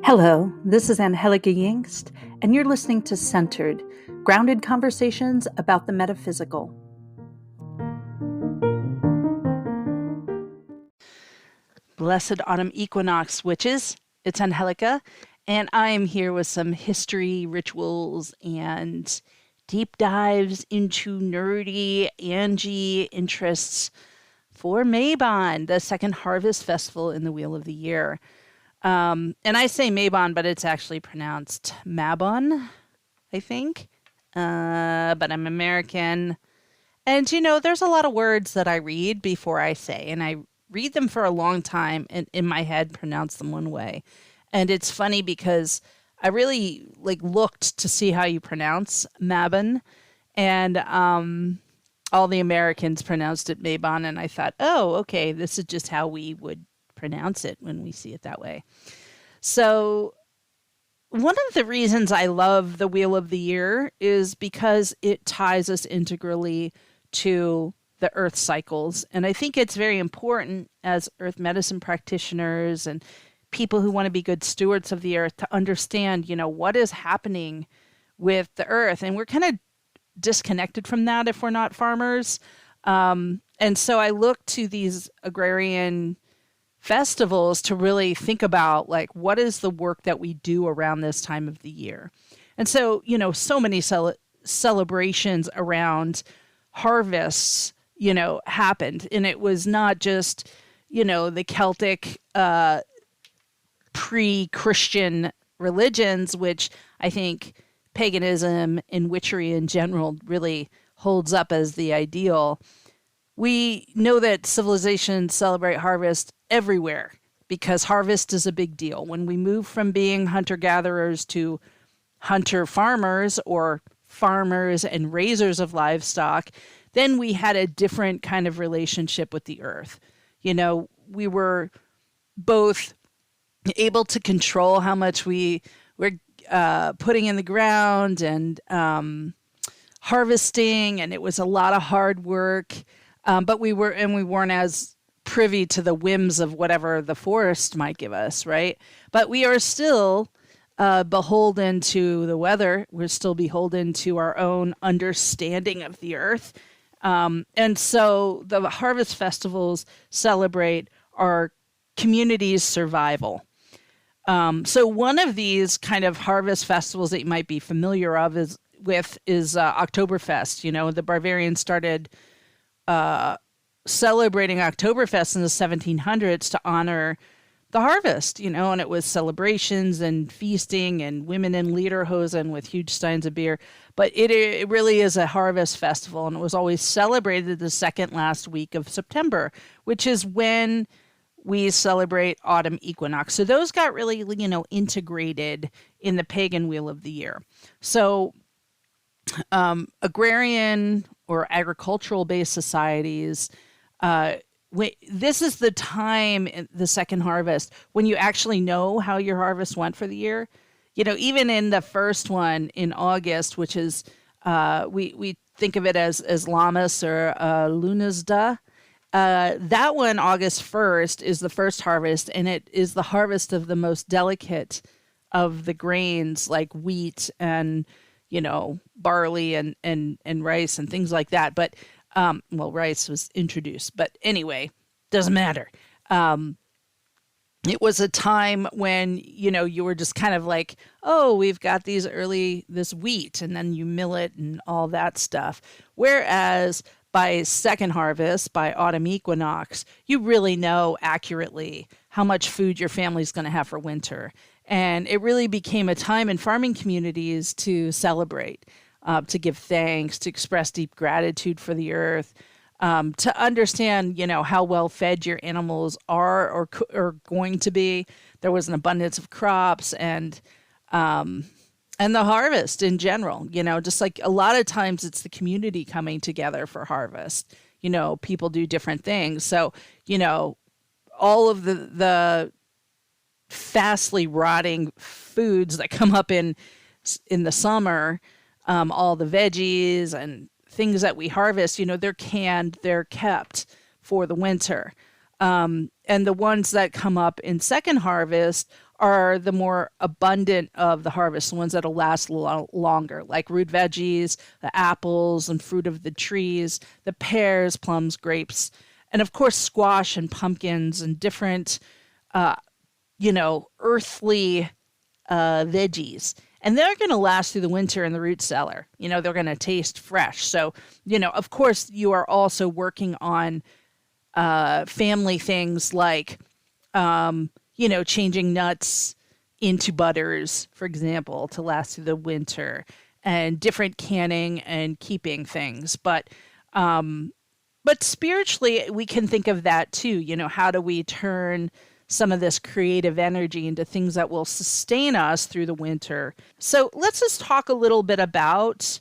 Hello, this is Angelica Yingst, and you're listening to Centered, grounded conversations about the metaphysical. Blessed Autumn Equinox, witches. It's Angelica, and I am here with some history, rituals, and deep dives into nerdy Angie interests for Mabon, the second harvest festival in the Wheel of the Year. And I say Mabon, but it's actually pronounced Mabon, I think. But I'm American. And, there's a lot of words that I read before I say, and I read them for a long time and in my head pronounce them one way. And it's funny because I really looked to see how you pronounce Mabon, and all the Americans pronounced it Mabon, and I thought, oh, okay, this is just how we would pronounce it when we see it that way. So one of the reasons I love the Wheel of the Year is because it ties us integrally to the earth cycles. And I think it's very important as earth medicine practitioners and people who want to be good stewards of the earth to understand, what is happening with the earth. And we're kind of disconnected from that if we're not farmers. And so I look to these agrarian festivals to really think about what is the work that we do around this time of the year. And so, so many celebrations around harvests, happened. And it was not just, the Celtic pre-Christian religions, which I think paganism and witchery in general really holds up as the ideal. We know that civilizations celebrate harvest everywhere because harvest is a big deal. When we move from being hunter-gatherers to hunter-farmers or farmers and raisers of livestock, then we had a different kind of relationship with the earth. We were both able to control how much we were putting in the ground and harvesting, and it was a lot of hard work. But we weren't as privy to the whims of whatever the forest might give us, right? But we are still beholden to the weather. We're still beholden to our own understanding of the earth. And so the harvest festivals celebrate our community's survival. So one of these kind of harvest festivals that you might be familiar is Oktoberfest. The Bavarians started celebrating Oktoberfest in the 1700s to honor the harvest, and it was celebrations and feasting and women in lederhosen with huge steins of beer. But it really is a harvest festival, and it was always celebrated the second last week of September, which is when we celebrate Autumn Equinox. So those got really, integrated in the pagan Wheel of the Year. So agrarian or agricultural-based societies, this is the time in the second harvest when you actually know how your harvest went for the year. Even in the first one in August, which is we think of it as Lammas or Lunasda. That one, August 1st, is the first harvest, and it is the harvest of the most delicate of the grains like wheat and barley and rice and things like that. But, rice was introduced, but anyway, doesn't matter. It was a time when, you were just kind of like, oh, we've got this wheat, and then you mill it and all that stuff. Whereas by second harvest, by autumn equinox, you really know accurately how much food your family's going to have for winter. And it really became a time in farming communities to celebrate, to give thanks, to express deep gratitude for the earth, to understand, how well fed your animals are or going to be. There was an abundance of crops and the harvest in general, just like a lot of times it's the community coming together for harvest. People do different things. So, all of the fastly rotting foods that come up in the summer, all the veggies and things that we harvest, they're canned, they're kept for the winter. And the ones that come up in second harvest are the more abundant of the harvest, the ones that'll last longer, like root veggies, the apples and fruit of the trees, the pears, plums, grapes, and of course squash and pumpkins and different, earthly veggies. And they're going to last through the winter in the root cellar. They're going to taste fresh. So, of course, you are also working on family things like, changing nuts into butters, for example, to last through the winter, and different canning and keeping things. But spiritually, we can think of that too. How do we turn some of this creative energy into things that will sustain us through the winter? So let's just talk a little bit about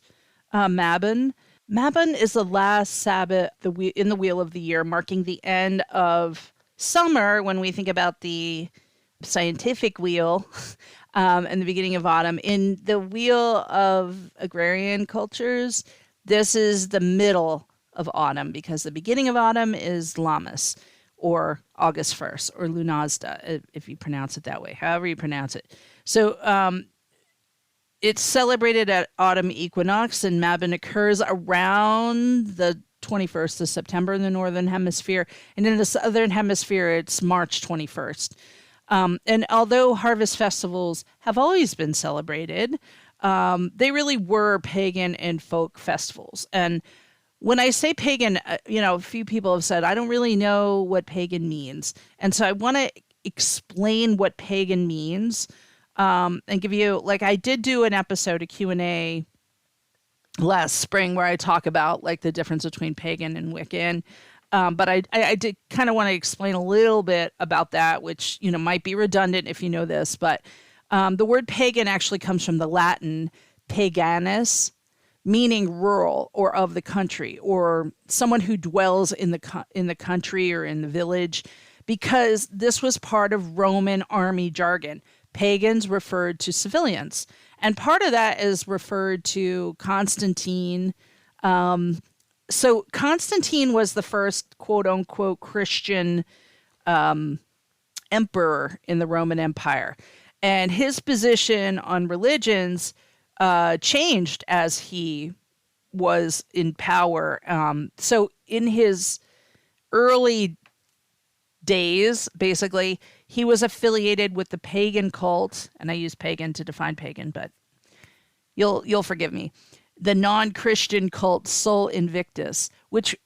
Mabon. Mabon is the last Sabbath in the wheel of the year, marking the end of summer when we think about the scientific wheel, and the beginning of autumn. In the wheel of agrarian cultures, this is the middle of autumn, because the beginning of autumn is Lammas, or August 1st, or Lunazda, if you pronounce it that way, however you pronounce it. So it's celebrated at Autumn Equinox, and Mabon occurs around the 21st of September in the Northern Hemisphere, and in the Southern Hemisphere, it's March 21st. And although harvest festivals have always been celebrated, they really were pagan and folk festivals. And when I say pagan, a few people have said, I don't really know what pagan means. And so I want to explain what pagan means, and give you, like, I did do an episode, a Q&A last spring, where I talk about like the difference between pagan and Wiccan. But I did kind of want to explain a little bit about that, which, might be redundant if you know this. But the word pagan actually comes from the Latin paganus, meaning rural or of the country, or someone who dwells in the country or in the village, because this was part of Roman army jargon. Pagans referred to civilians. And part of that is referred to Constantine. So Constantine was the first quote unquote Christian emperor in the Roman Empire. And his position on religions changed as he was in power. So in his early days, basically, he was affiliated with the pagan cult, and I use pagan to define pagan, but you'll forgive me. The non-Christian cult Sol Invictus, which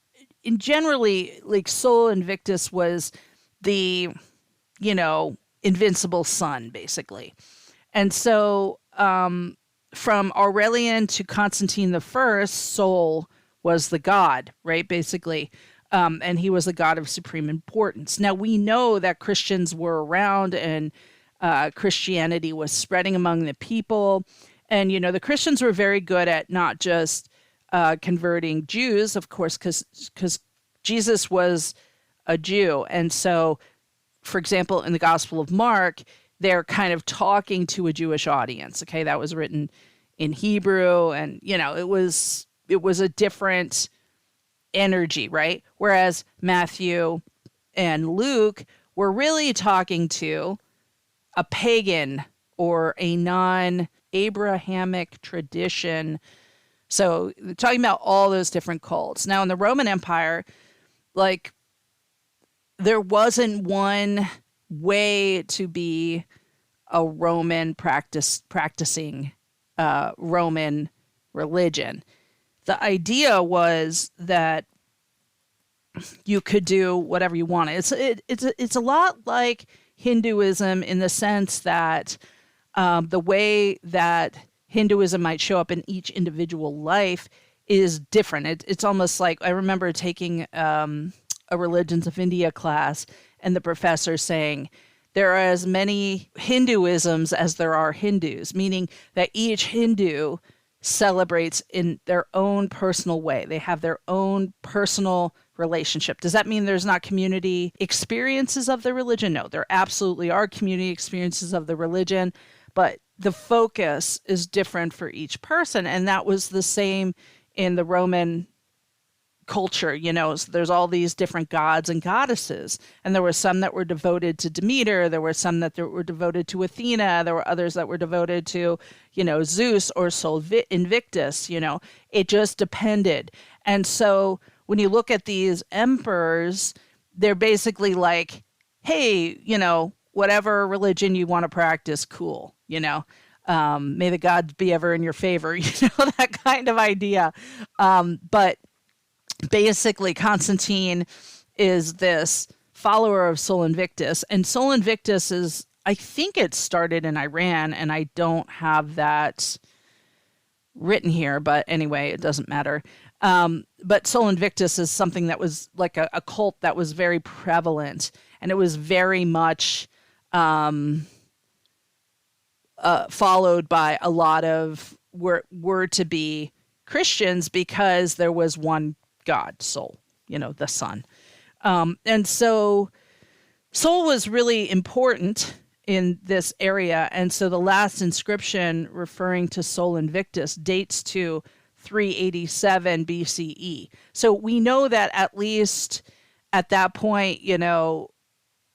in generally, like, Sol Invictus was the, invincible sun, basically. And so from Aurelian to Constantine I, Sol was the god, right, basically. And he was a god of supreme importance. Now, we know that Christians were around, and Christianity was spreading among the people. And, the Christians were very good at not just converting Jews, of course, because Jesus was a Jew. And so, for example, in the Gospel of Mark, they're kind of talking to a Jewish audience. Okay, that was written in Hebrew, and, it was a different energy, right? Whereas Matthew and Luke were really talking to a pagan or a non-Abrahamic tradition. So they're talking about all those different cults. Now in the Roman Empire, like, there wasn't one way to be a Roman practicing Roman religion. The idea was that you could do whatever you wanted. It's a lot like Hinduism, in the sense that the way that Hinduism might show up in each individual life is different. It's almost like, I remember taking a Religions of India class, and the professor saying, there are as many Hinduisms as there are Hindus, meaning that each Hindu celebrates in their own personal way. They have their own personal relationship. Does that mean there's not community experiences of the religion? No, there absolutely are community experiences of the religion, but the focus is different for each person. And that was the same in the Roman culture, so there's all these different gods and goddesses, and there were some that were devoted to Demeter, there were some that were devoted to Athena, there were others that were devoted to, Zeus or Sol Invictus. It just depended. And so when you look at these emperors, they're basically like, hey, whatever religion you want to practice, cool, may the gods be ever in your favor, that kind of idea. But basically, Constantine is this follower of Sol Invictus, and Sol Invictus is, I think it started in Iran, and I don't have that written here, but anyway, it doesn't matter. But Sol Invictus is something that was like a cult that was very prevalent, and it was very much followed by a lot of were to be Christians, because there was one God, Sol, the sun. And so Sol was really important in this area. And so the last inscription referring to Sol Invictus dates to 387 BCE. So we know that at least at that point,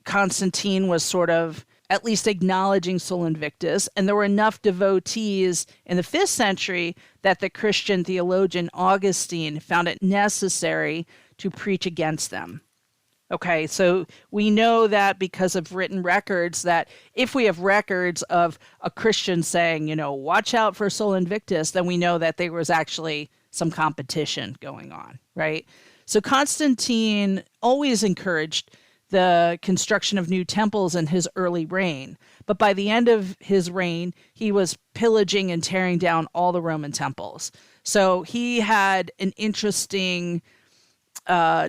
Constantine was sort of at least acknowledging Sol Invictus, and there were enough devotees in the 5th century that the Christian theologian Augustine found it necessary to preach against them. Okay, so we know that because of written records, that if we have records of a Christian saying, watch out for Sol Invictus, then we know that there was actually some competition going on, right? So Constantine always encouraged the construction of new temples in his early reign. But by the end of his reign, he was pillaging and tearing down all the Roman temples. So he had an interesting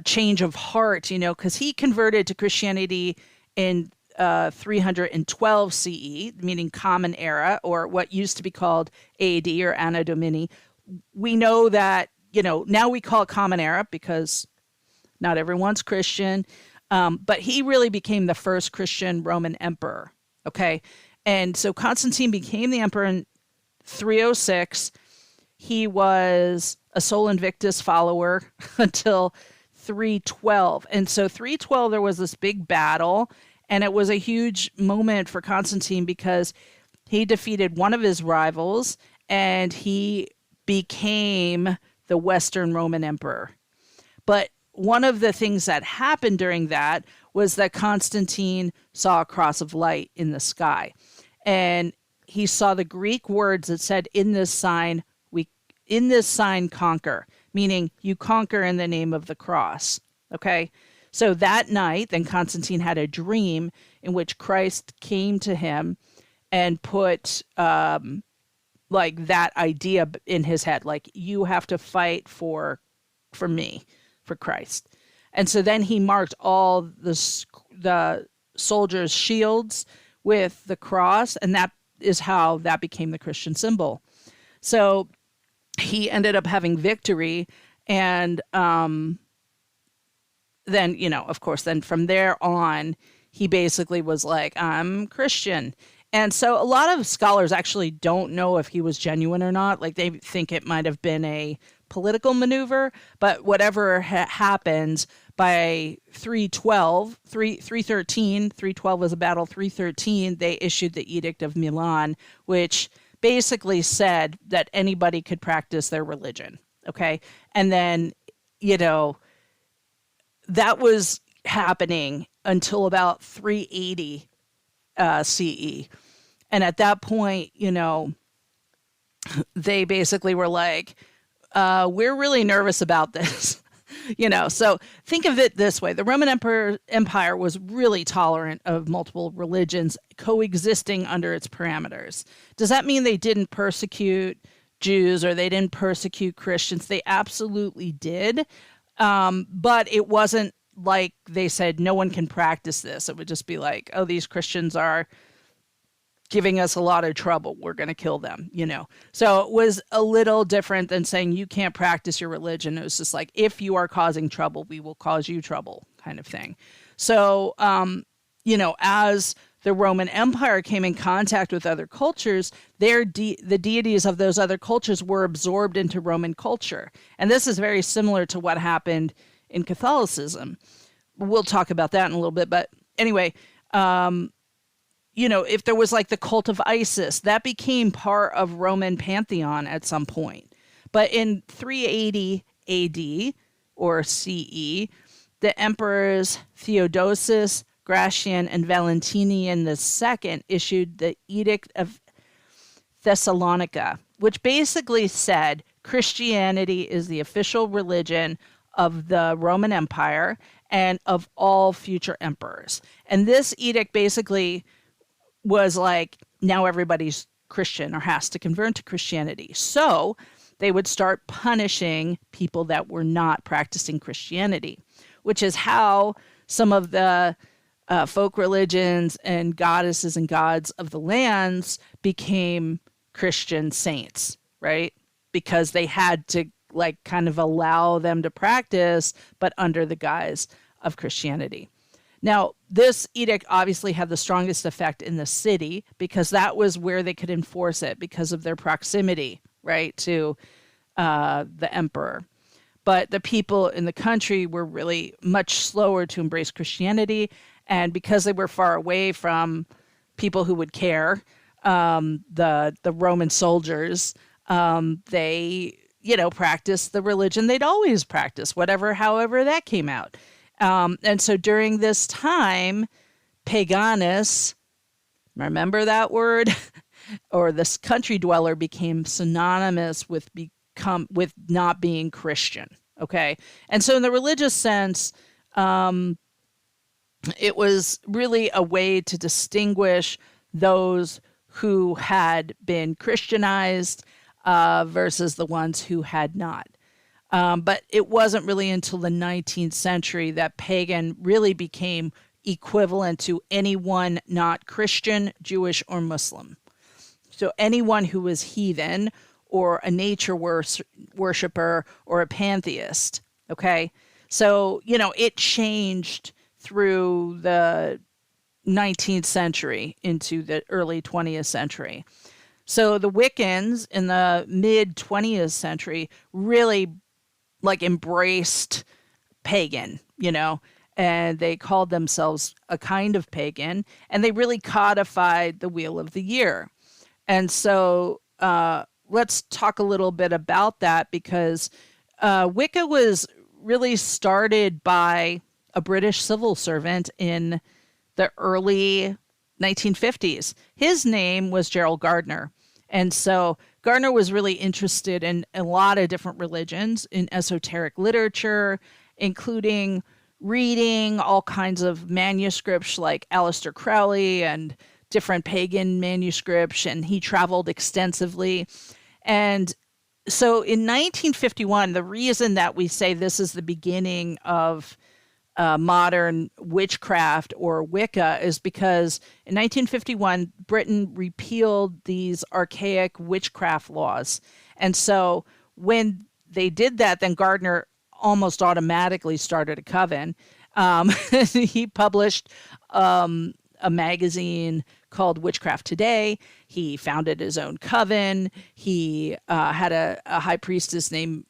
change of heart, because he converted to Christianity in 312 CE, meaning Common Era, or what used to be called AD or Anno Domini. We know that, now we call it Common Era because not everyone's Christian. But he really became the first Christian Roman emperor, okay? And so Constantine became the emperor in 306. He was a Sol Invictus follower until 312. And so 312, there was this big battle, and it was a huge moment for Constantine because he defeated one of his rivals, and he became the Western Roman emperor. But one of the things that happened during that was that Constantine saw a cross of light in the sky. And he saw the Greek words that said, in this sign conquer, meaning you conquer in the name of the cross. Okay. So that night, then Constantine had a dream in which Christ came to him and put like that idea in his head, like, you have to fight for me, for Christ. And so then he marked all the soldiers' shields with the cross, and that is how that became the Christian symbol. So he ended up having victory, and then, of course, then from there on, he basically was like, I'm Christian. And so a lot of scholars actually don't know if he was genuine or not. Like, they think it might have been a political maneuver, but whatever happens, by 312 was a battle, 313, they issued the Edict of Milan, which basically said that anybody could practice their religion. Okay. And then, that was happening until about 380 CE. And at that point, they basically were like, we're really nervous about this. So think of it this way. The Roman Empire was really tolerant of multiple religions coexisting under its parameters. Does that mean they didn't persecute Jews or they didn't persecute Christians? They absolutely did. But it wasn't like they said, no one can practice this. It would just be like, oh, these Christians are giving us a lot of trouble. We're going to kill them, So it was a little different than saying you can't practice your religion. It was just like, if you are causing trouble, we will cause you trouble kind of thing. So, as the Roman Empire came in contact with other cultures, the deities of those other cultures were absorbed into Roman culture. And this is very similar to what happened in Catholicism. We'll talk about that in a little bit. But anyway, if there was like the cult of Isis, that became part of Roman pantheon at some point. But in 380 AD or CE, the emperors Theodosius, Gratian, and Valentinian II issued the Edict of Thessalonica, which basically said Christianity is the official religion of the Roman Empire and of all future emperors. And this edict basically was like, now everybody's Christian or has to convert to Christianity. So they would start punishing people that were not practicing Christianity, which is how some of the folk religions and goddesses and gods of the lands became Christian saints, right? Because they had to like kind of allow them to practice, but under the guise of Christianity. Now, this edict obviously had the strongest effect in the city because that was where they could enforce it because of their proximity, right, to the emperor. But the people in the country were really much slower to embrace Christianity. And because they were far away from people who would care, the Roman soldiers, they, practiced the religion they'd always practiced, however that came out. And so during this time, Paganus, remember that word? Or this country dweller became synonymous with not being Christian. Okay. And so in the religious sense, it was really a way to distinguish those who had been Christianized versus the ones who had not. But it wasn't really until the 19th century that pagan really became equivalent to anyone not Christian, Jewish, or Muslim. So anyone who was heathen or a nature worshiper or a pantheist, okay? So, it changed through the 19th century into the early 20th century. So the Wiccans in the mid 20th century really embraced pagan, and they called themselves a kind of pagan, and they really codified the wheel of the year. And so let's talk a little bit about that because Wicca was really started by a British civil servant in the early 1950s. His name was Gerald Gardner. And so Gardner was really interested in a lot of different religions, in esoteric literature, including reading all kinds of manuscripts like Aleister Crowley and different pagan manuscripts, and he traveled extensively. And so in 1951, the reason that we say this is the beginning of modern witchcraft or Wicca is because in 1951, Britain repealed these archaic witchcraft laws. And so when they did that, then Gardner almost automatically started a coven. He published a magazine called Witchcraft Today. He founded his own coven. He had a high priestess named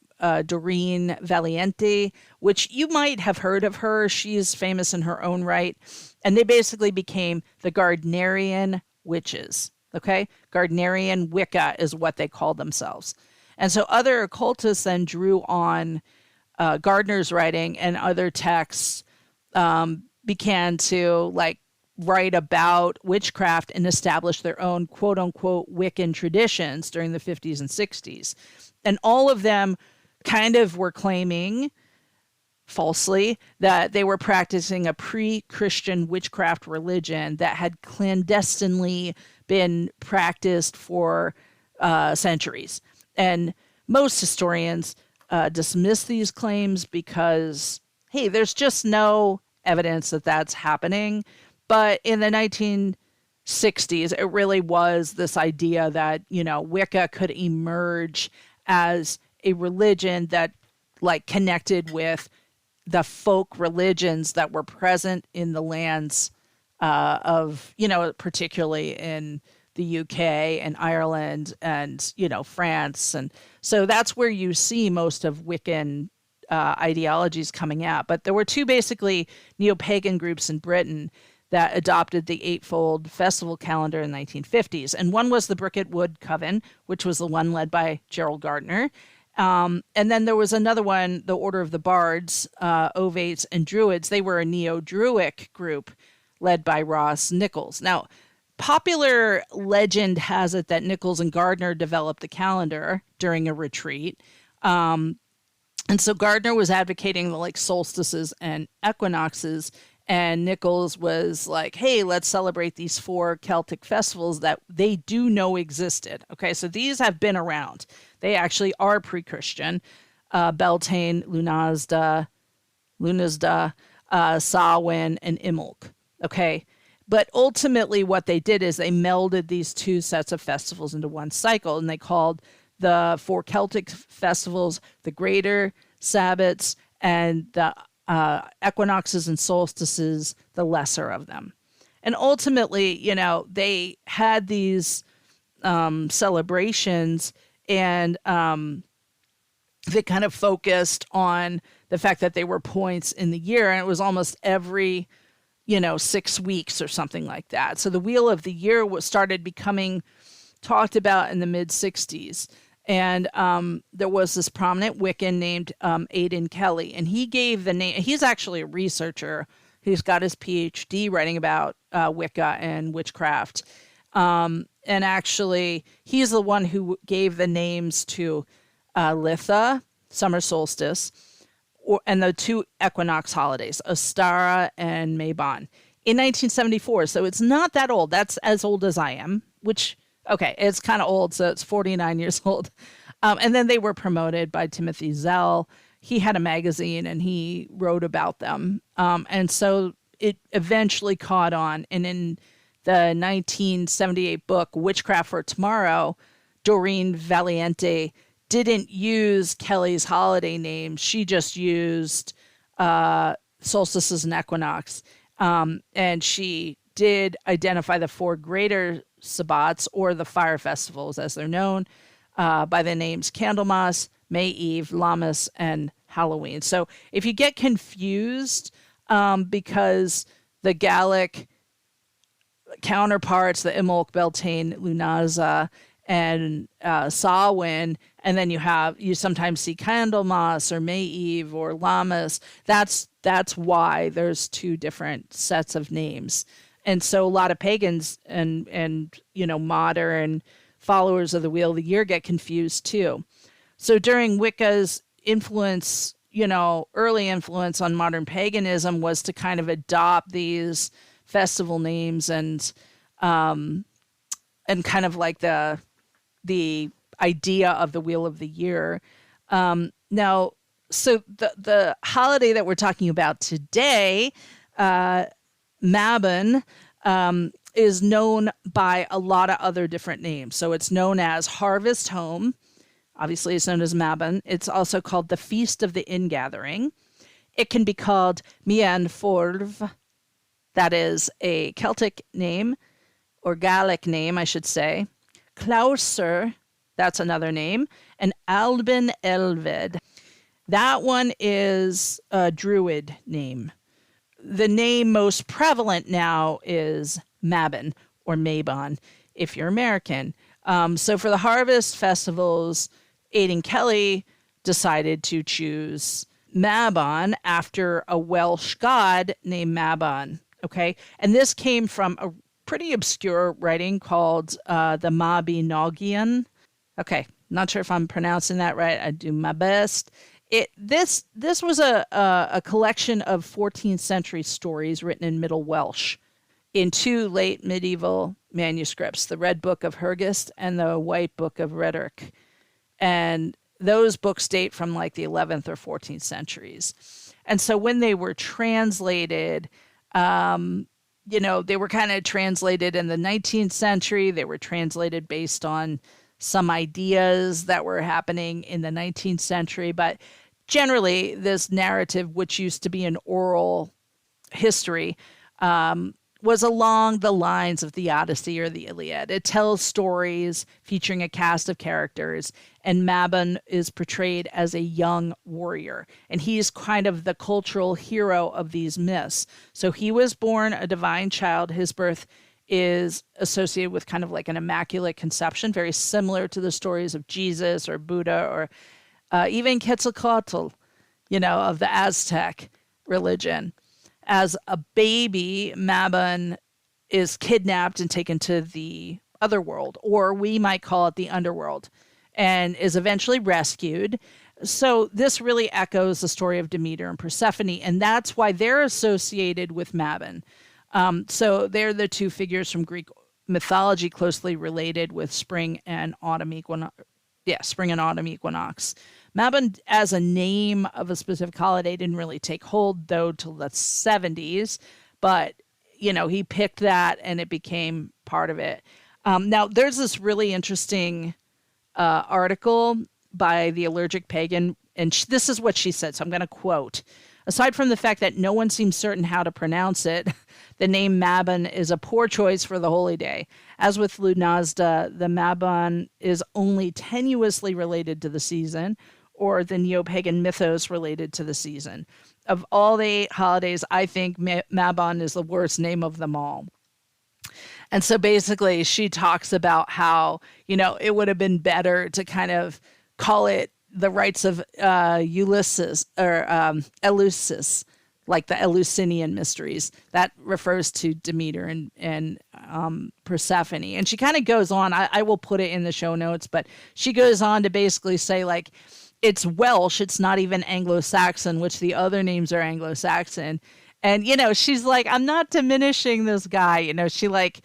Doreen Valiente, which you might have heard of her. She's famous in her own right. And they basically became the Gardnerian witches. Okay? Gardnerian Wicca is what they called themselves. And so other occultists then drew on Gardner's writing, and other texts began to write about witchcraft and establish their own quote unquote Wiccan traditions during the 50s and 60s. And all of them kind of were claiming falsely that they were practicing a pre-Christian witchcraft religion that had clandestinely been practiced for centuries. And most historians dismiss these claims because, hey, there's just no evidence that that's happening. But in the 1960s, it really was this idea that, Wicca could emerge as a religion that connected with the folk religions that were present in the lands of, particularly in the UK and Ireland and, France. And so that's where you see most of Wiccan ideologies coming out. But there were two basically neo-pagan groups in Britain that adopted the eightfold festival calendar in the 1950s. And one was the Bricket Wood Coven, which was the one led by Gerald Gardner. And then there was another one, the Order of the Bards, Ovates, and Druids. They were a neo-Druic group led by Ross Nichols. Now, popular legend has it that Nichols and Gardner developed the calendar during a retreat. And so Gardner was advocating the solstices and equinoxes, and Nichols was like, hey, let's celebrate these 4 Celtic festivals that they do know existed. Okay, so these have been around. They actually are pre-Christian. Beltane, Lunasda, Samhain, and Imbolc. Okay, but ultimately what they did is they melded these 2 sets of festivals into one cycle, and they called the 4 Celtic festivals the Greater Sabbats, and the equinoxes and solstices the lesser of them. And ultimately, they had these celebrations, and they kind of focused on the fact that they were points in the year, and it was almost every 6 weeks or something like that. So the Wheel of the Year started becoming talked about in the mid-60s. And there was this prominent Wiccan named Aidan Kelly, and he gave the name. He's actually a researcher. He's got his PhD writing about Wicca and witchcraft. And actually, he's the one who gave the names to Litha, summer solstice, and the 2 equinox holidays, Ostara and Mabon, in 1974. So it's not that old. That's as old as I am, which... Okay, it's kind of old, so it's 49 years old. And then they were promoted by Timothy Zell. He had a magazine, and he wrote about them. And so it eventually caught on. And in the 1978 book, Witchcraft for Tomorrow, Doreen Valiente didn't use Kelly's holiday names. She just used solstices and equinox. And she did identify the 4 greater Sabbats, or the fire festivals as they're known, by the names Candlemas, May Eve, Lammas, and Halloween. So if you get confused because the Gallic counterparts, the Imbolc, Beltane, Lunasa, and Samhain, and then you sometimes see Candlemas or May Eve or Lammas, that's why there's 2 different sets of names. And so a lot of pagans and modern followers of the Wheel of the Year get confused too. So during Wicca's influence, early influence on modern paganism was to kind of adopt these festival names and kind of like the idea of the Wheel of the Year. Now, so the holiday that we're talking about today, Mabon, is known by a lot of other different names. So it's known as Harvest Home. Obviously, it's known as Mabon. It's also called the Feast of the Ingathering. It can be called Mian Forv. That is a Celtic name, or Gallic name, I should say. Klauser, that's another name. And Albin Elved. That one is a Druid name. The name most prevalent now is Mabon or Mabon if you're American. So for the harvest festivals, Aidan Kelly decided to choose Mabon after a Welsh god named Mabon. Okay, and this came from a pretty obscure writing called the Mabinogion. Okay, not sure if I'm pronouncing that right. I do my best. This was a collection of 14th century stories written in Middle Welsh in 2 late medieval manuscripts, the Red Book of Hurgest and the White Book of Rhetoric. And those books date from like the 11th or 14th centuries. And so when they were translated, they were kind of translated in the 19th century. They were translated based on some ideas that were happening in the 19th century. But generally, this narrative, which used to be an oral history, was along the lines of the Odyssey or the Iliad. It tells stories featuring a cast of characters, and Mabon is portrayed as a young warrior, and he's kind of the cultural hero of these myths. So he was born a divine child. His birth is associated with kind of like an immaculate conception, very similar to the stories of Jesus or Buddha or even Quetzalcoatl, of the Aztec religion. As a baby, Mabon is kidnapped and taken to the other world, or we might call it the underworld, and is eventually rescued. So this really echoes the story of Demeter and Persephone, and that's why they're associated with Mabon. So they're the two figures from Greek mythology closely related with spring and autumn equinox. Yeah, spring and autumn equinox. Mabon as a name of a specific holiday didn't really take hold, though, till the 70s. But, he picked that and it became part of it. Now, there's this really interesting article by the Allergic Pagan, and this is what she said, so I'm going to quote. Aside from the fact that no one seems certain how to pronounce it, the name Mabon is a poor choice for the holy day. As with Lunazda, the Mabon is only tenuously related to the season, or the neo-pagan mythos related to the season. Of all the holidays, I think Mabon is the worst name of them all. And so basically she talks about how, it would have been better to kind of call it the rites of Ulysses or Eleusis, like the Eleusinian mysteries. That refers to Demeter and Persephone. And she kind of goes on, I will put it in the show notes, but she goes on to basically say, like, it's Welsh, it's not even Anglo-Saxon, which the other names are Anglo-Saxon. And, she's like, I'm not diminishing this guy. She like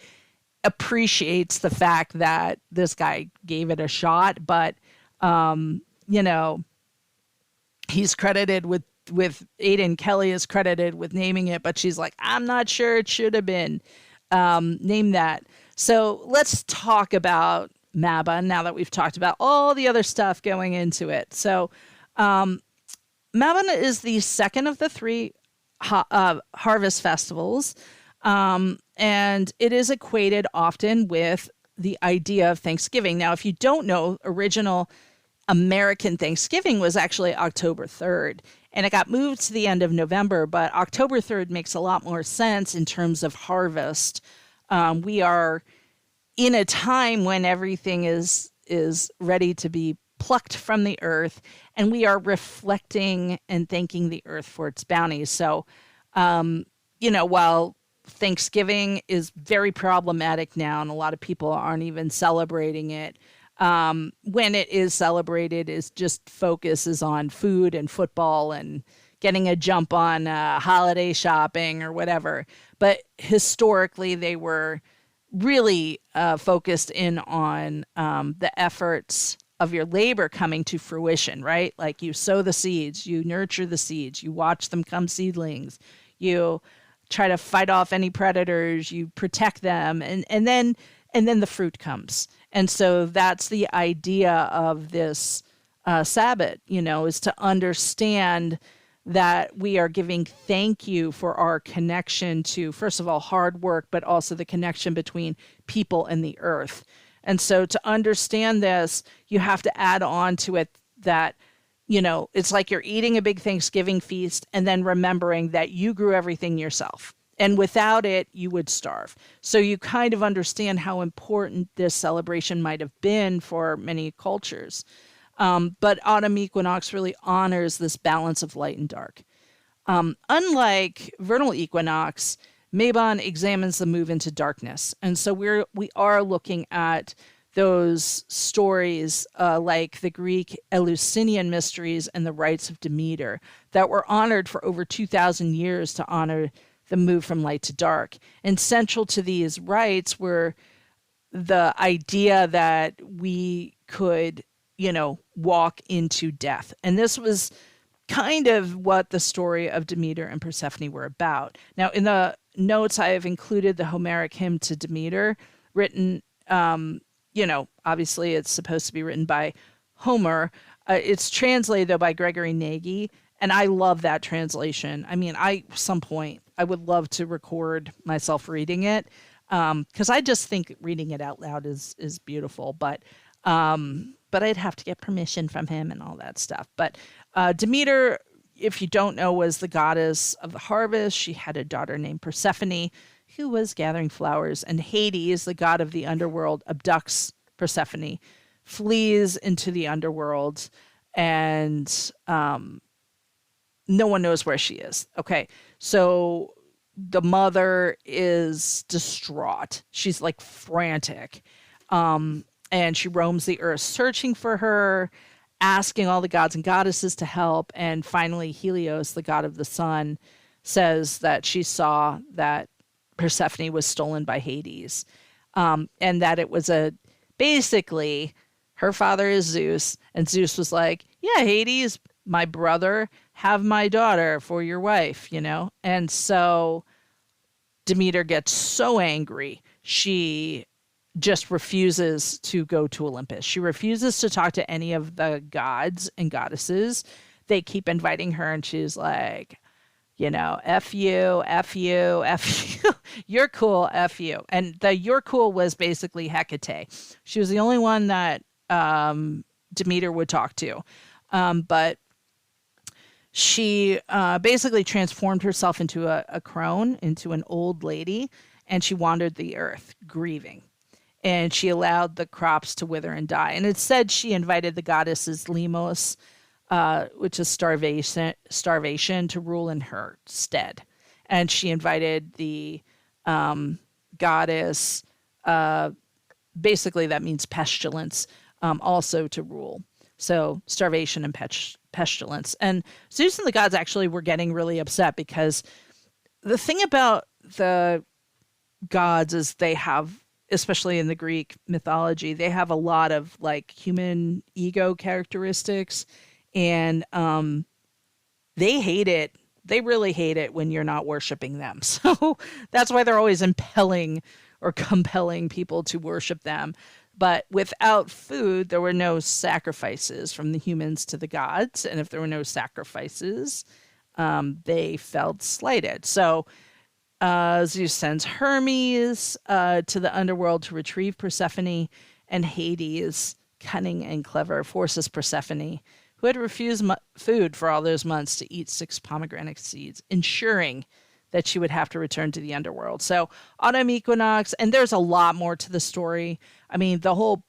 appreciates the fact that this guy gave it a shot, but, he's credited with Aidan Kelly is credited with naming it, but she's like, I'm not sure it should have been named that. So let's talk about Mabon now that we've talked about all the other stuff going into it. So Mabon is the second of the three harvest festivals, and it is equated often with the idea of Thanksgiving. Now, if you don't know, original American Thanksgiving was actually October 3rd, and it got moved to the end of November, but October 3rd makes a lot more sense in terms of harvest. We are in a time when everything is ready to be plucked from the earth, and we are reflecting and thanking the earth for its bounties. So, while Thanksgiving is very problematic now, and a lot of people aren't even celebrating it, when it is celebrated, is just focuses on food and football and getting a jump on holiday shopping or whatever. But historically, they were really focused in on the efforts of your labor coming to fruition, right? Like you sow the seeds, you nurture the seeds, you watch them come seedlings, you try to fight off any predators, you protect them, and then the fruit comes. And so that's the idea of this Sabbath, is to understand that we are giving thank you for our connection to, first of all, hard work, but also the connection between people and the earth. And so to understand this, you have to add on to it that, it's like you're eating a big Thanksgiving feast and then remembering that you grew everything yourself. And without it, you would starve. So you kind of understand how important this celebration might have been for many cultures. But Autumn Equinox really honors this balance of light and dark. Unlike vernal equinox, Mabon examines the move into darkness. And so we are looking at those stories like the Greek Eleusinian mysteries and the rites of Demeter that were honored for over 2,000 years to honor the move from light to dark. And central to these rites were the idea that we could, walk into death. And this was kind of what the story of Demeter and Persephone were about. Now, in the notes, I have included the Homeric hymn to Demeter, written, obviously it's supposed to be written by Homer. It's translated, though, by Gregory Nagy, and I love that translation. I mean, some point, I would love to record myself reading it, because I just think reading it out loud is beautiful. But I'd have to get permission from him and all that stuff. But Demeter, if you don't know, was the goddess of the harvest. She had a daughter named Persephone, who was gathering flowers, and Hades, the god of the underworld, abducts Persephone, flees into the underworld, and no one knows where she is. Okay, so the mother is distraught. She's like frantic. And she roams the earth searching for her, asking all the gods and goddesses to help. And finally, Helios, the god of the sun, says that she saw that Persephone was stolen by Hades, and that it was basically her father is Zeus, and Zeus was like, yeah, Hades, my brother, have my daughter for your wife, And so Demeter gets so angry, she just refuses to go to Olympus. She refuses to talk to any of the gods and goddesses. They keep inviting her, and she's like, F you, F you, F you. You're cool, F you. And the you're cool was basically Hecate. She was the only one that Demeter would talk to. But she basically transformed herself into a crone, into an old lady, and she wandered the earth grieving. And she allowed the crops to wither and die. And it said she invited the goddesses Lemos, which is starvation, to rule in her stead. And she invited the goddess, basically that means pestilence, also to rule. So starvation and pestilence. And Zeus and the gods actually were getting really upset, because the thing about the gods is they have, especially in the Greek mythology, they have a lot of like human ego characteristics, and they hate it. They really hate it when you're not worshiping them. So that's why they're always impelling or compelling people to worship them. But without food, there were no sacrifices from the humans to the gods. And if there were no sacrifices, they felt slighted. So Zeus sends Hermes to the underworld to retrieve Persephone, and Hades, cunning and clever, forces Persephone, who had refused food for all those months, to eat 6 pomegranate seeds, ensuring that she would have to return to the underworld. So Autumn Equinox, and there's a lot more to the story. I mean, the whole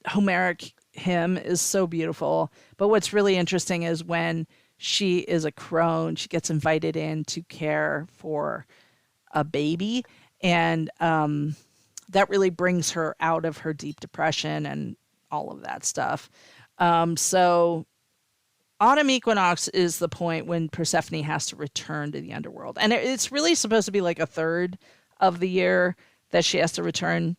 Homeric hymn is so beautiful. But what's really interesting is when she is a crone, she gets invited in to care for a baby, and that really brings her out of her deep depression and all of that stuff. So Autumn Equinox is the point when Persephone has to return to the underworld. And it's really supposed to be like a third of the year that she has to return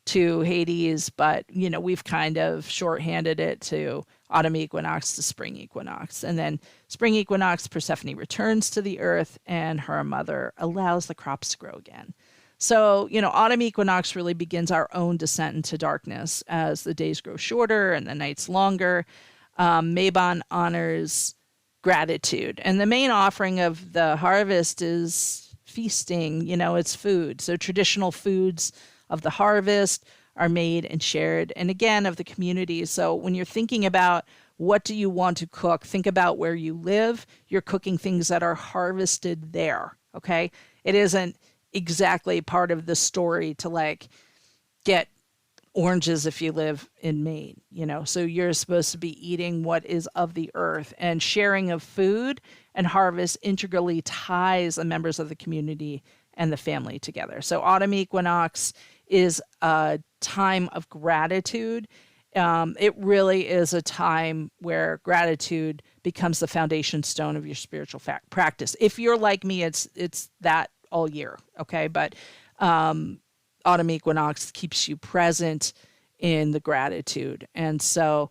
to Hades. But, we've kind of shorthanded it to Autumn Equinox to Spring Equinox. And then Spring Equinox, Persephone returns to the earth, and her mother allows the crops to grow again. So, Autumn Equinox really begins our own descent into darkness as the days grow shorter and the nights longer. Mabon honors gratitude. And the main offering of the harvest is feasting, it's food. So traditional foods of the harvest are made and shared, and again, of the community. So when you're thinking about what do you want to cook, think about where you live. You're cooking things that are harvested there, okay? It isn't exactly part of the story to like get oranges if you live in Maine, so you're supposed to be eating what is of the earth, and sharing of food and harvest integrally ties the members of the community and the family together. So Autumn Equinox is a time of gratitude. It really is a time where gratitude becomes the foundation stone of your spiritual practice. If you're like me, it's that all year, okay? But Autumn Equinox keeps you present in the gratitude. And so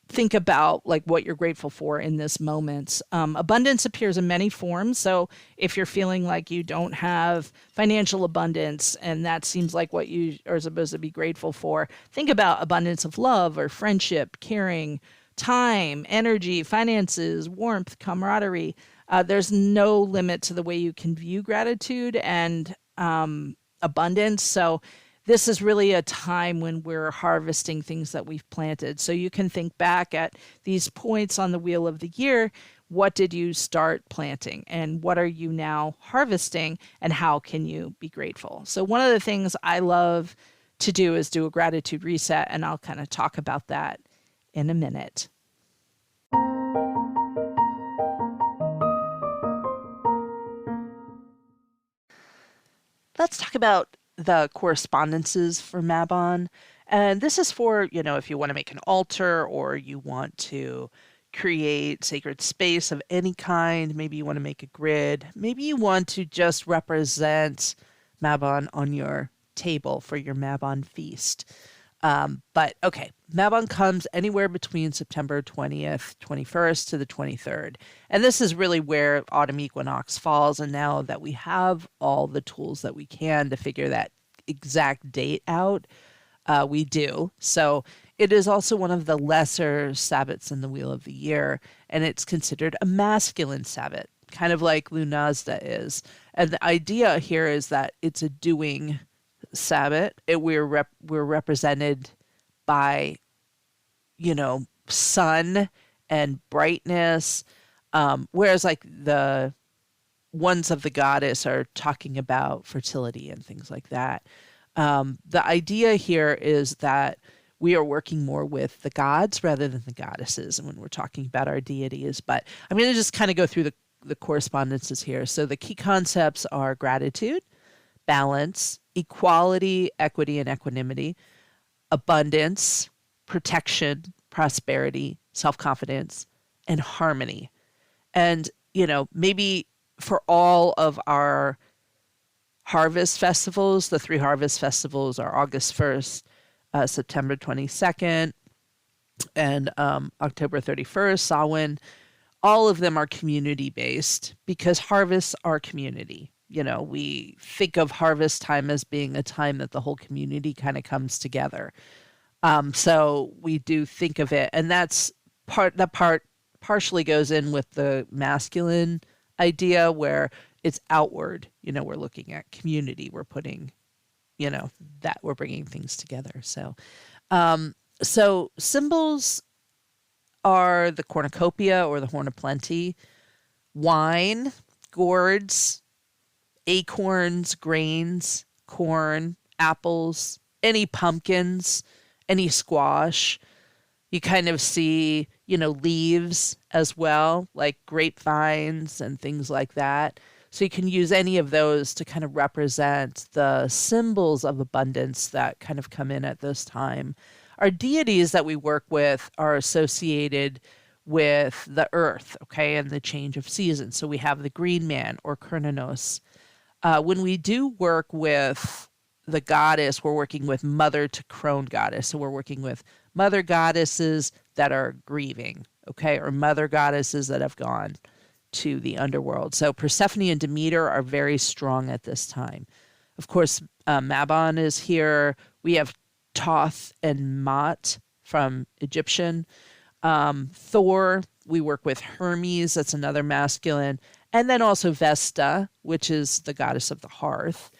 think about like what you're grateful for in this moment. Abundance appears in many forms. So if you're feeling like you don't have financial abundance and that seems like what you are supposed to be grateful for, think about abundance of love or friendship, caring, time, energy, finances, warmth, camaraderie. There's no limit to the way you can view gratitude and abundance. So this is really a time when we're harvesting things that we've planted. So you can think back at these points on the wheel of the year. What did you start planting and what are you now harvesting and how can you be grateful? So one of the things I love to do is do a gratitude reset, and I'll kind of talk about that in a minute. Let's talk about the correspondences for Mabon. And this is for, if you want to make an altar or you want to create sacred space of any kind. Maybe you want to make a grid. Maybe you want to just represent Mabon on your table for your Mabon feast. But okay, Mabon comes anywhere between September 20th, 21st to the 23rd. And this is really where Autumn Equinox falls. And now that we have all the tools that we can to figure that exact date out, we do. So it is also one of the lesser Sabbats in the Wheel of the Year, and it's considered a masculine Sabbat, kind of like Lunazda is. And the idea here is that it's a doing Sabbat. We're represented by, sun and brightness, whereas like the ones of the goddess are talking about fertility and things like that. The idea here is that we are working more with the gods rather than the goddesses when we're talking about our deities. But I'm going to just kind of go through the correspondences here. So the key concepts are gratitude, balance, equality, equity, and equanimity, abundance, protection, prosperity, self-confidence, and harmony. And, maybe for all of our harvest festivals, the 3 harvest festivals are August 1st, September 22nd, and October 31st, Samhain. All of them are community-based because harvests are community. We think of harvest time as being a time that the whole community kind of comes together. So we do think of it, and that's partially goes in with the masculine idea where it's outward. We're looking at community. We're putting, that we're bringing things together. So symbols are the cornucopia or the horn of plenty, wine, gourds, acorns, grains, corn, apples, any pumpkins, any squash. You kind of see, leaves as well, like grapevines and things like that. So you can use any of those to kind of represent the symbols of abundance that kind of come in at this time. Our deities that we work with are associated with the earth, okay, and the change of seasons. So we have the green man or Kurnanos. When we do work with the goddess, we're working with mother to crone goddess. So we're working with mother goddesses that are grieving, okay, or mother goddesses that have gone to the underworld. So Persephone and Demeter are very strong at this time. Of course, Mabon is here. We have Thoth and Mot from Egyptian. Thor, we work with Hermes. That's another masculine. And then also Vesta, which is the goddess of the hearth.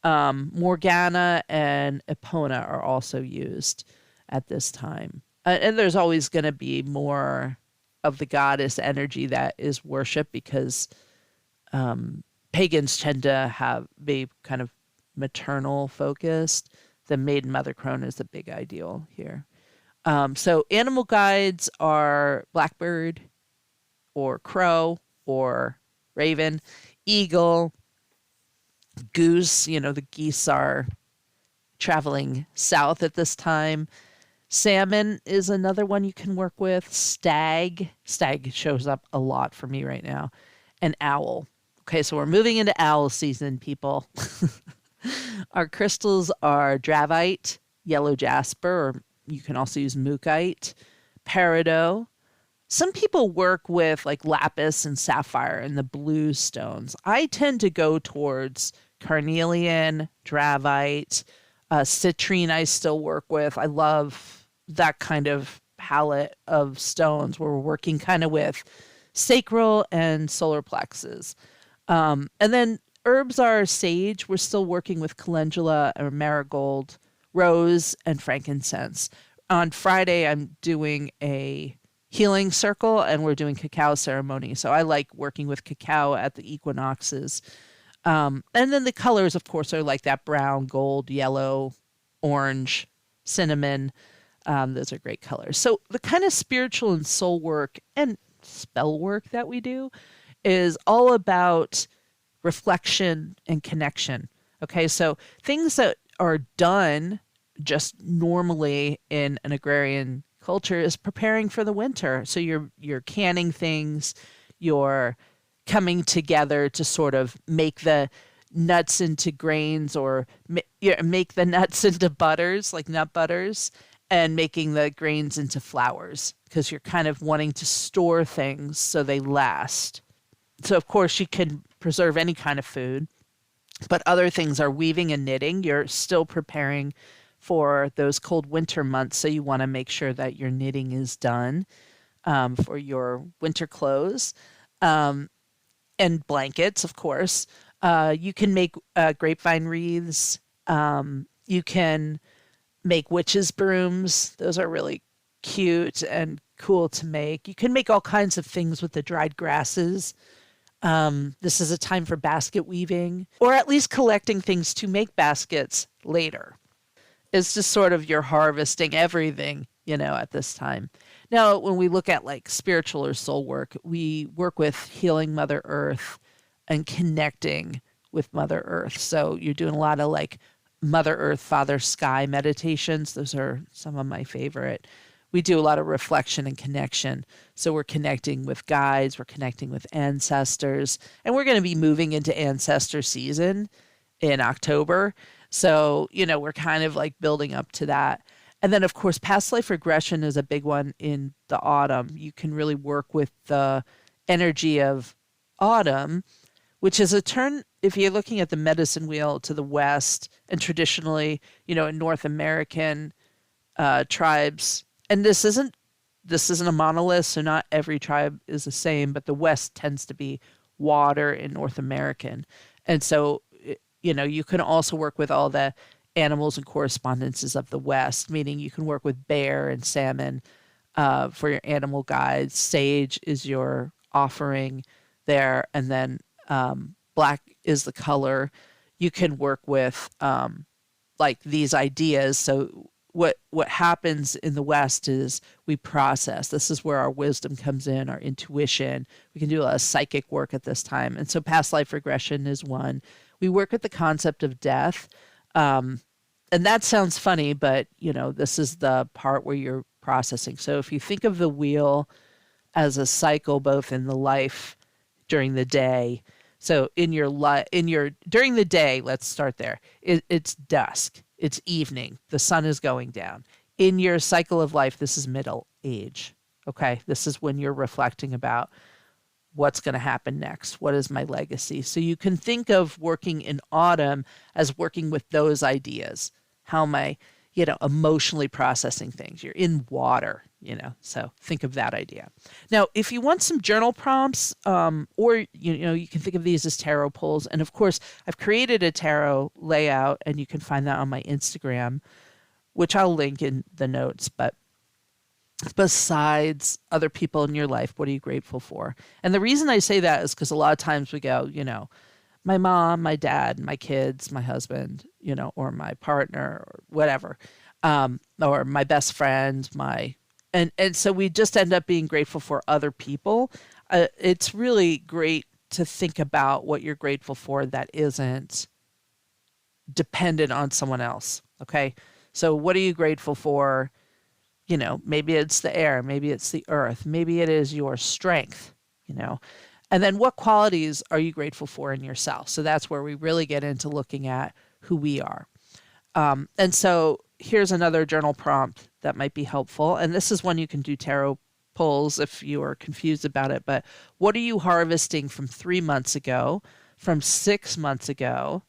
Morgana and Epona are also used at this time. And there's always going to be more of the goddess energy that is worship because pagans tend to be kind of maternal focused. The maiden mother crone is the big ideal here. So animal guides are blackbird or crow or raven, eagle, goose. The geese are traveling south at this time. Salmon is another one you can work with. Stag shows up a lot for me right now. And owl. Okay, so we're moving into owl season, people. Our crystals are dravite, yellow jasper, or you can also use mookite, peridot. Some people work with like lapis and sapphire and the blue stones. I tend to go towards carnelian, dravite, citrine I still work with. I love that kind of palette of stones where we're working kind of with sacral and solar plexus. And then herbs are sage. We're still working with calendula or marigold, rose, and frankincense. On Friday, I'm doing a healing circle and we're doing cacao ceremony. So I like working with cacao at the equinoxes. And then the colors, of course, are like that brown, gold, yellow, orange, cinnamon. Those are great colors. So the kind of spiritual and soul work and spell work that we do is all about reflection and connection. Okay, so things that are done just normally in an agrarian culture is preparing for the winter. So you're canning things, you're coming together to sort of make the nuts into grains or make the nuts into butters, like nut butters, and making the grains into flours because you're kind of wanting to store things so they last. So, of course, you can preserve any kind of food, but other things are weaving and knitting. You're still preparing for those cold winter months, so you want to make sure that your knitting is done for your winter clothes. And blankets, of course. You can make grapevine wreaths. You can make witches' brooms. Those are really cute and cool to make. You can make all kinds of things with the dried grasses. This is a time for basket weaving, or at least collecting things to make baskets later. It's just sort of you're harvesting everything, at this time. Now, when we look at like spiritual or soul work, we work with healing Mother Earth and connecting with Mother Earth. So you're doing a lot of like Mother Earth, Father Sky meditations. Those are some of my favorite. We do a lot of reflection and connection. So we're connecting with guides, we're connecting with ancestors, and we're going to be moving into ancestor season in October. So, we're kind of like building up to that. And then, of course, past life regression is a big one in the autumn. You can really work with the energy of autumn, which is a turn, if you're looking at the medicine wheel to the west, and traditionally, in North American tribes, and this isn't a monolith, so not every tribe is the same, but the west tends to be water in North American. And so, you can also work with all the animals and correspondences of the west, meaning you can work with bear and salmon for your animal guides. Sage is your offering there, and then black is the color. You can work with like these ideas. So what happens in the West is we process. This is where our wisdom comes in, our intuition. We can do a lot of psychic work at this time. And so past life regression is one. We work with the concept of death. And that sounds funny, but, this is the part where you're processing. So if you think of the wheel as a cycle, both in the life during the day. So during the day, let's start there. It's dusk. It's evening. The sun is going down. In your cycle of life, this is middle age. Okay. This is when you're reflecting about what's going to happen next. What is my legacy? So you can think of working in autumn as working with those ideas. How am I, emotionally processing things? You're in water, so think of that idea. Now, if you want some journal prompts, or, you can think of these as tarot pulls. And of course, I've created a tarot layout and you can find that on my Instagram, which I'll link in the notes. But besides other people in your life, what are you grateful for? And the reason I say that is because a lot of times we go, my mom, my dad, my kids, my husband, or my partner or whatever, or my best friend, and so we just end up being grateful for other people. It's really great to think about what you're grateful for that isn't dependent on someone else. Okay. So what are you grateful for? Maybe it's the air, maybe it's the earth, maybe it is your strength, and then what qualities are you grateful for in yourself? So that's where we really get into looking at who we are. And so here's another journal prompt that might be helpful. And this is one you can do tarot pulls if you are confused about it. But what are you harvesting from 3 months ago, from 6 months ago,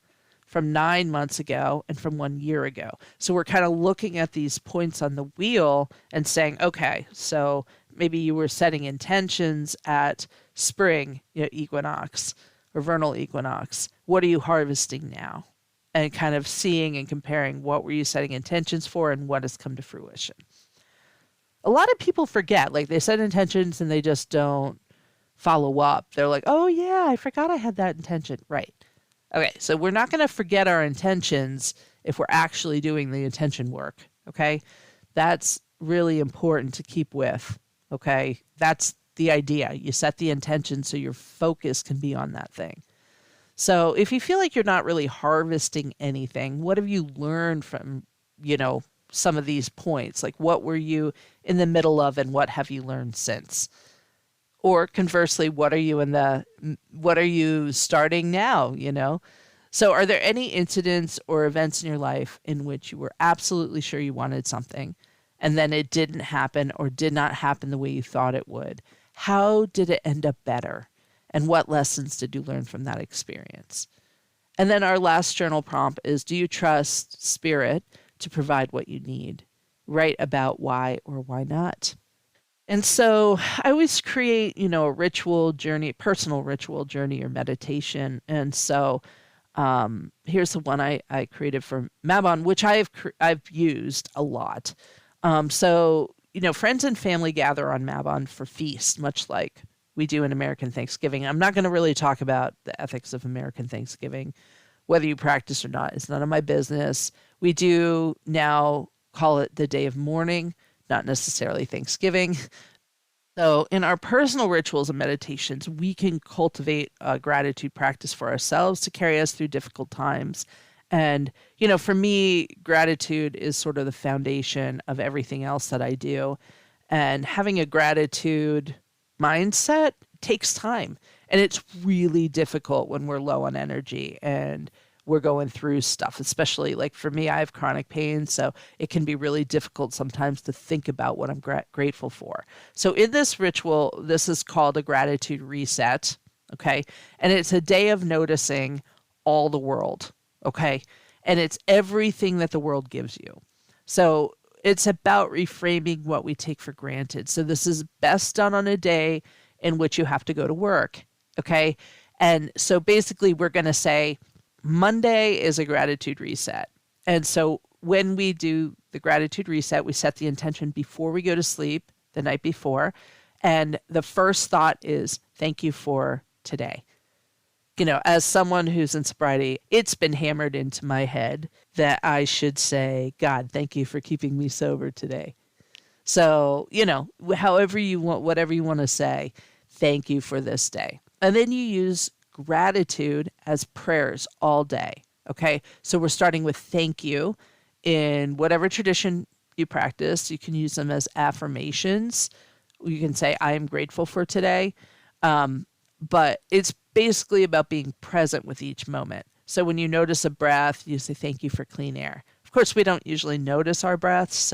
from 9 months ago, and from 1 year ago? So we're kind of looking at these points on the wheel and saying, okay, so maybe you were setting intentions at spring, equinox or vernal equinox. What are you harvesting now? And kind of seeing and comparing what were you setting intentions for and what has come to fruition. A lot of people forget, like they set intentions and they just don't follow up. They're like, oh yeah, I forgot I had that intention. Right. Okay, so we're not going to forget our intentions if we're actually doing the intention work. Okay, that's really important to keep with. Okay, that's the idea. You set the intention so your focus can be on that thing. So if you feel like you're not really harvesting anything, what have you learned from, some of these points? Like what were you in the middle of and what have you learned since? Or conversely, what are you starting now, So are there any incidents or events in your life in which you were absolutely sure you wanted something and then it didn't happen or did not happen the way you thought it would? How did it end up better? And what lessons did you learn from that experience? And then our last journal prompt is, do you trust spirit to provide what you need? Write about why or why not. And so I always create, a ritual journey, personal ritual journey or meditation. And so here's the one I created for Mabon, which I've used a lot. So, friends and family gather on Mabon for feast, much like we do in American Thanksgiving. I'm not going to really talk about the ethics of American Thanksgiving, whether you practice or not. It's none of my business. We do now call it the day of mourning, not necessarily Thanksgiving. So in our personal rituals and meditations, we can cultivate a gratitude practice for ourselves to carry us through difficult times. And, for me, gratitude is sort of the foundation of everything else that I do. And having a gratitude mindset takes time. And it's really difficult when we're low on energy and we're going through stuff, especially like for me, I have chronic pain. So it can be really difficult sometimes to think about what I'm grateful for. So in this ritual, this is called a gratitude reset. Okay. And it's a day of noticing all the world. Okay. And it's everything that the world gives you. So it's about reframing what we take for granted. So this is best done on a day in which you have to go to work. Okay. And so basically we're going to say Monday is a gratitude reset. And so when we do the gratitude reset, we set the intention before we go to sleep the night before. And the first thought is, thank you for today. As someone who's in sobriety, it's been hammered into my head that I should say, God, thank you for keeping me sober today. So, however you want, whatever you want to say, thank you for this day. And then you use gratitude as prayers all day. Okay. So we're starting with thank you in whatever tradition you practice. You can use them as affirmations. You can say, I am grateful for today. But it's basically about being present with each moment. So when you notice a breath, you say, thank you for clean air. Of course, we don't usually notice our breaths.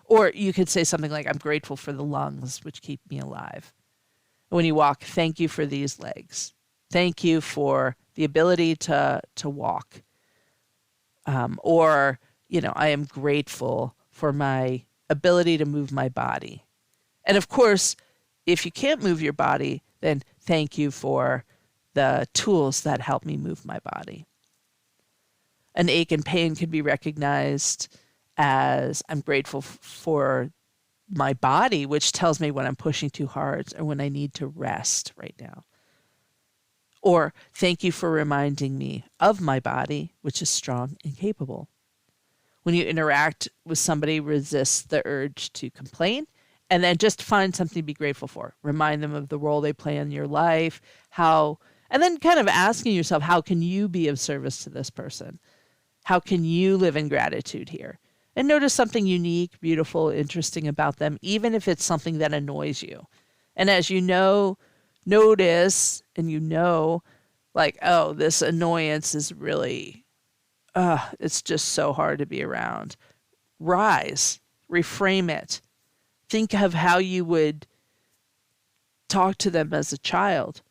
Or you could say something like, I'm grateful for the lungs, which keep me alive. When you walk, thank you for these legs. Thank you for the ability to walk. Or, I am grateful for my ability to move my body. And of course, if you can't move your body, then thank you for the tools that help me move my body. An ache and pain can be recognized as I'm grateful for my body, which tells me when I'm pushing too hard or when I need to rest right now. Or thank you for reminding me of my body, which is strong and capable. When you interact with somebody, resist the urge to complain and then just find something to be grateful for. Remind them of the role they play in your life, and then kind of asking yourself, how can you be of service to this person? How can you live in gratitude here? And notice something unique, beautiful, interesting about them, even if it's something that annoys you. And as notice and like, oh, this annoyance is really, it's just so hard to be around. Rise, reframe it. Think of how you would talk to them as a child.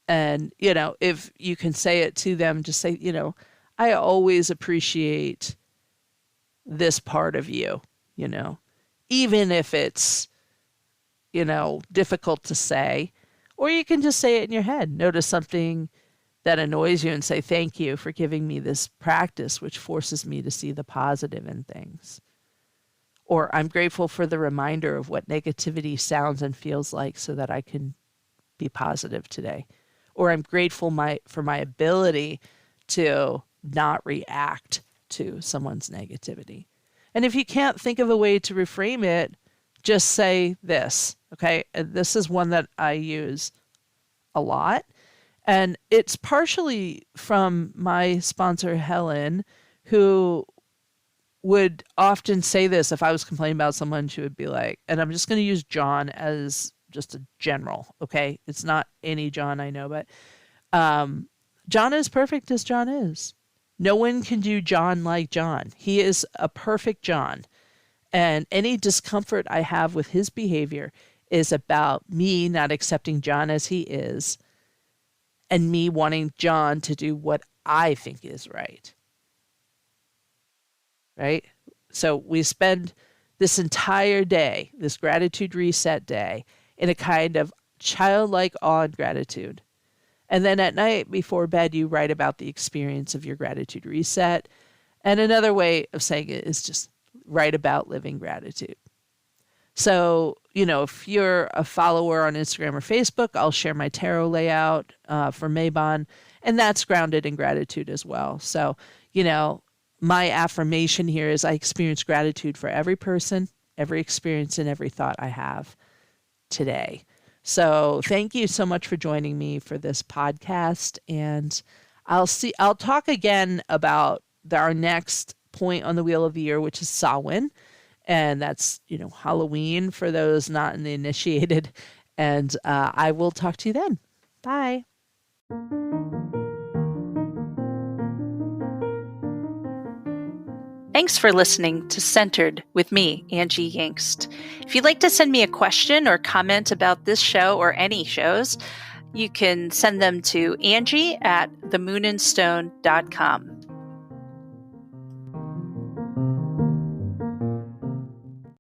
And, if you can say it to them, just say, I always appreciate this part of you, even if it's difficult to say. Or you can just say it in your head. Notice something that annoys you and say, thank you for giving me this practice, which forces me to see the positive in things. Or I'm grateful for the reminder of what negativity sounds and feels like so that I can be positive today. Or I'm grateful for my ability to not react to someone's negativity. And if you can't think of a way to reframe it, just say this, okay? And this is one that I use a lot. And it's partially from my sponsor, Helen, who would often say this. If I was complaining about someone, she would be like, and I'm just going to use John as just a general, okay? It's not any John I know, but John is perfect as John is. No one can do John like John. He is a perfect John. And any discomfort I have with his behavior is about me not accepting John as he is and me wanting John to do what I think is right. Right? So we spend this entire day, this gratitude reset day, in a kind of childlike awe and gratitude. And then at night before bed, you write about the experience of your gratitude reset. And another way of saying it is just write about living gratitude. So, if you're a follower on Instagram or Facebook, I'll share my tarot layout for Mabon, and that's grounded in gratitude as well. So, my affirmation here is I experience gratitude for every person, every experience, and every thought I have today. So thank you so much for joining me for this podcast. And I'll talk again about our next point on the Wheel of the Year, which is Samhain. And that's, Halloween for those not in the initiated. And I will talk to you then. Bye. Thanks for listening to Centered with me, Angie Yingst. If you'd like to send me a question or comment about this show or any shows, you can send them to Angie@themoonandstone.com.